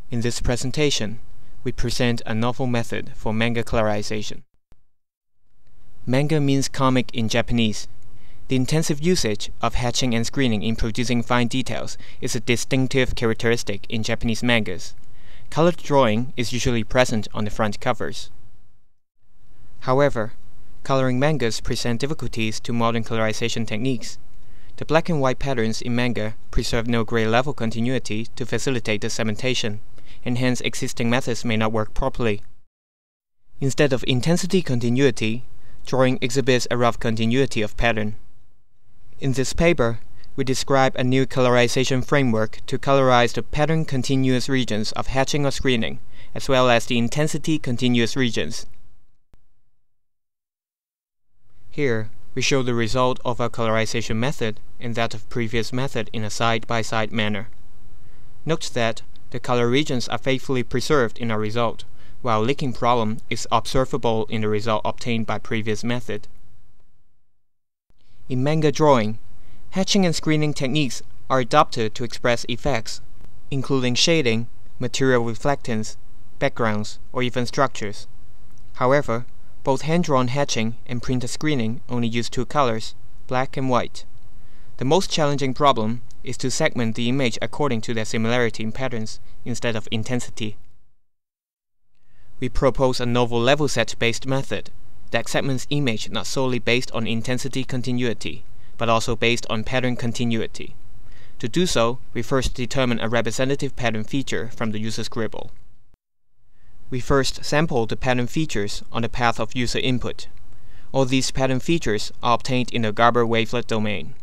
In this presentation, we present a novel method for manga colorization. Manga means comic in Japanese. The intensive usage of hatching and screening in producing fine details is a distinctive characteristic in Japanese mangas. Colored drawing is usually present on the front covers. However, coloring mangas present difficulties to modern colorization techniques. The black and white patterns in manga preserve no gray level continuity to facilitate the segmentation, and hence existing methods may not work properly. Instead of intensity continuity, drawing exhibits a rough continuity of pattern. In this paper, we describe a new colorization framework to colorize the pattern continuous regions of hatching or screening, as well as the intensity continuous regions. Here, we show the result of our colorization method and that of previous method in a side-by-side manner. Note that the color regions are faithfully preserved in our result, while leaking problem is observable in the result obtained by previous method. In manga drawing, hatching and screening techniques are adopted to express effects, including shading, material reflectance, backgrounds, or even structures. However, both hand-drawn hatching and printed screening only use two colors, black and white. The most challenging problem is to segment the image according to their similarity in patterns instead of intensity. We propose a novel level set-based method that segments image not solely based on intensity continuity, but also based on pattern continuity. To do so, we first determine a representative pattern feature from the user scribble. We first sample the pattern features on the path of user input. All these pattern features are obtained in the Garber wavelet domain.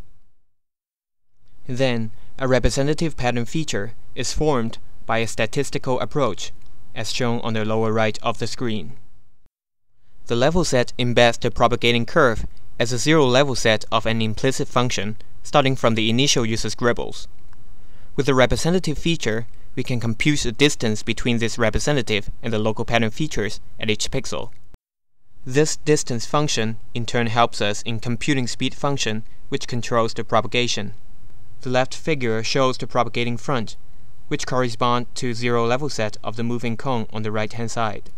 Then, a representative pattern feature is formed by a statistical approach, as shown on the lower right of the screen. The level set embeds the propagating curve as a zero level set of an implicit function starting from the initial user scribbles. With the representative feature, we can compute the distance between this representative and the local pattern features at each pixel. This distance function in turn helps us in computing speed function, which controls the propagation. The left figure shows the propagating front, which corresponds to zero level set of the moving cone on the right-hand side.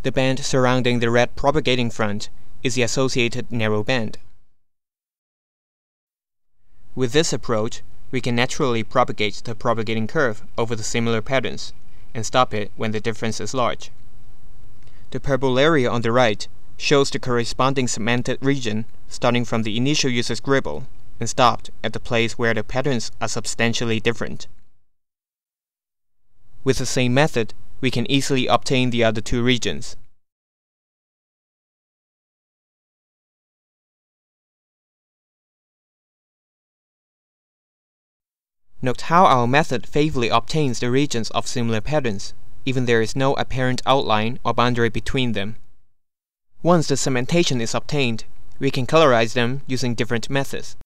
The band surrounding the red propagating front is the associated narrow band. With this approach, we can naturally propagate the propagating curve over the similar patterns and stop it when the difference is large. The purple area on the right shows the corresponding segmented region starting from the initial user scribble and stopped at the place where the patterns are substantially different. With the same method, we can easily obtain the other two regions. Note how our method faithfully obtains the regions of similar patterns, even there is no apparent outline or boundary between them. Once the segmentation is obtained, we can colorize them using different methods.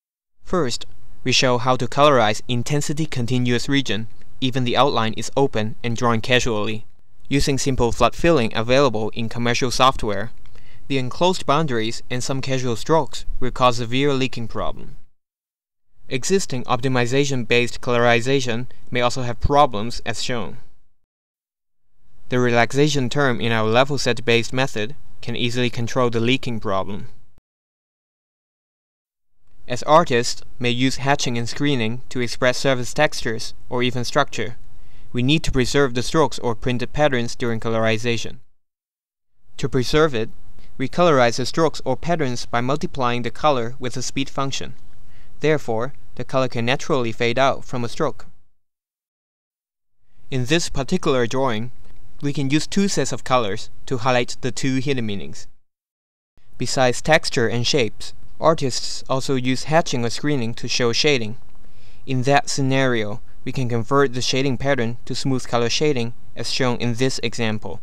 First, we show how to colorize intensity continuous region, even the outline is open and drawn casually. Using simple flood filling available in commercial software, the enclosed boundaries and some casual strokes will cause severe leaking problem. Existing optimization-based colorization may also have problems as shown. The relaxation term in our level set-based method can easily control the leaking problem. As artists may use hatching and screening to express surface textures or even structure, we need to preserve the strokes or printed patterns during colorization. To preserve it, we colorize the strokes or patterns by multiplying the color with the speed function. Therefore, the color can naturally fade out from a stroke. In this particular drawing, we can use two sets of colors to highlight the two hidden meanings. Besides texture and shapes, artists also use hatching or screening to show shading. In that scenario, we can convert the shading pattern to smooth color shading as shown in this example.